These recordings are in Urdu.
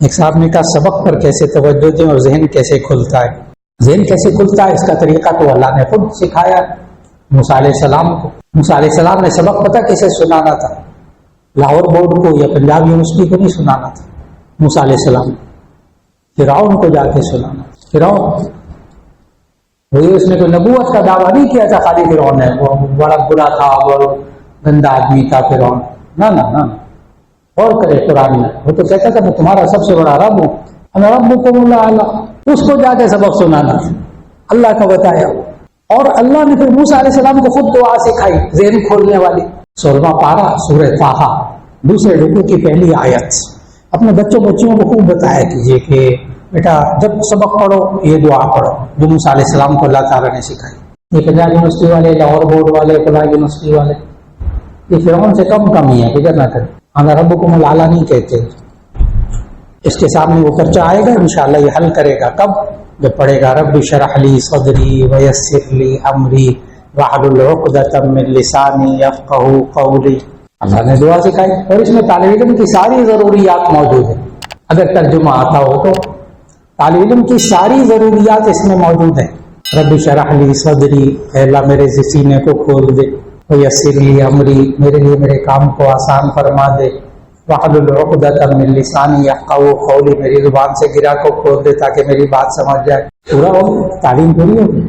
ایک صاحب نے کہا سبق پر کیسے توجہ دیں اور ذہن کیسے کھلتا ہے؟ ذہن کیسے کھلتا ہے اس کا طریقہ تو اللہ نے خود سکھایا موسیٰ علیہ السلام کو۔ موسیٰ علیہ السلام نے سبق پتہ کیسے سنانا تھا؟ لاہور بورڈ کو یا پنجاب یونیورسٹی کو نہیں سنانا تھا موسیٰ علیہ السلام، فرعون کو جا کے سنانا تھا۔ فرعون وہی اس نے کوئی نبوت کا دعویٰ نہیں کیا تھا خالی فرعون نے، وہ بڑا برا تھا اور گندا آدمی تھا فرعون، نہ اور کرے قرآن میں وہ تو کہتا تھا میں تمہارا سب سے بڑا رب ہوں، انا ربکم الاعلی، اس کو جا کے سبق سنانا اللہ کا بتایا۔ اور اللہ نے پھر موسیٰ علیہ السلام کو خود دعا سکھائی ذہن کھولنے والی، 16واں پارہ سورہ طٰہٰ دوسرے رکوع کی پہلی آیت۔ اپنے بچوں کو خوب بتایا کیجیے کہ بیٹا جب سبق پڑھو یہ دعا پڑھو جو موسیٰ علیہ السلام کو اللہ تعالیٰ نے سکھائی۔ یہ پنجاب یونیورسٹی والے، لاہور بورڈ والے، فلاں یونیورسٹی والے یہ فرعون سے کم ہی ہے، فکر نہ کریں، انا ربکم الاعلی نہیں کہتے۔ اس کے سامنے وہ پرچہ آئے گا انشاءاللہ یہ حل کرے گا کب؟ جب پڑھے گا رب اشرح لی صدری ویسر لی امری واحلل عقدۃ من لسانی یفقہوا قولی۔ اللہ نے دعا سکھائی اور اس میں طالب علم کی ساری ضروریات موجود ہیں۔ اگر ترجمہ آتا ہو تو طالب علم کی ساری ضروریات اس میں موجود ہیں۔ رب اشرح لی صدری، اے اللہ میرے سینے کو کھول دے، ویسر لی امری، میرے لیے میرے کام کو آسان فرما دے، واحلل عقدۃ من لسانی یفقہوا قولی، میری زبان سے گرہ کو کھول دے تاکہ میری بات سمجھ جائے۔ پورا ہو تعلیم پوری ہوگی۔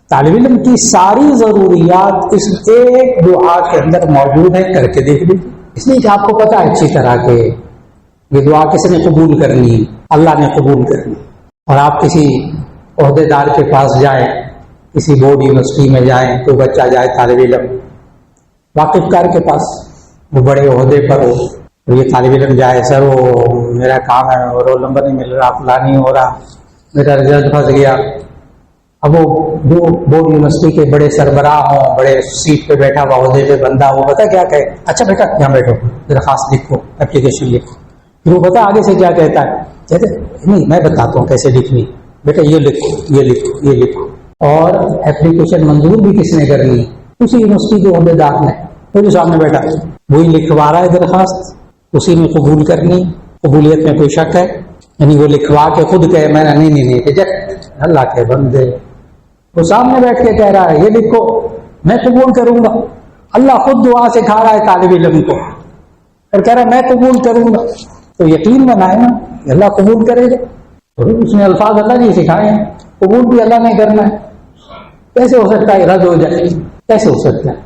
طالب علم کی ساری ضروریات اس ایک دعا کے اندر موجود ہے، کر کے دیکھ لیجیے۔ اس لیے کہ آپ کو پتا ہے اچھی طرح کہ یہ دعا کس نے قبول کرنی، اللہ نے قبول کرنی۔ اور آپ کسی عہدے دار کے پاس جائیں، کسی بورڈ یونیورسٹی میں جائیں، کوئی بچہ جائے طالب علم واقف کار کے پاس، وہ بڑے عہدے پر ہو، اور یہ طالب علم جائے سر وہ میرا کام ہے اور رول نمبر نہیں مل رہا، فلاں نہیں ہو رہا، میرا رزلٹ پھنس گیا۔ اب وہ جو بورڈ یونیورسٹی کے بڑے سربراہ ہوں، بڑے سیٹ پہ بیٹھا ہوا عہدے پہ بندہ وہ پتا کیا کہے؟ اچھا بیٹا یہاں بیٹھو، درخواست لکھو، اپلیکیشن لکھو۔ پھر وہ پتا آگے سے کیا کہتا ہے؟ کہتے نہیں میں بتاتا ہوں کیسے لکھنی، بیٹا یہ لکھو یہ لکھو یہ لکھو۔ اور اپلیکیشن منظور بھی کس نے کرنی؟ اسی یونیورسٹی کے عہدے دار نے، جو سامنے بیٹھا وہی لکھوا رہا ہے درخواست، اسی نے قبول کرنی۔ قبولیت میں کوئی شک ہے؟ یعنی وہ لکھوا کے خود کہے میں نے نہیں ریجیکٹ، اللہ کے بندے وہ سامنے بیٹھ کے کہہ رہا ہے یہ لکھو میں قبول کروں گا۔ اللہ خود دعا سکھا رہا ہے طالب علم کو اور کہہ رہا ہے میں قبول کروں گا، تو یقین بنائے نا اللہ قبول کرے گا۔ اور اس نے الفاظ اللہ نے سکھائے ہیں، قبول بھی اللہ نے کرنا ہے۔ کیسے ہو سکتا ہے رد ہو جائے؟ کیسے ہو سکتا ہے؟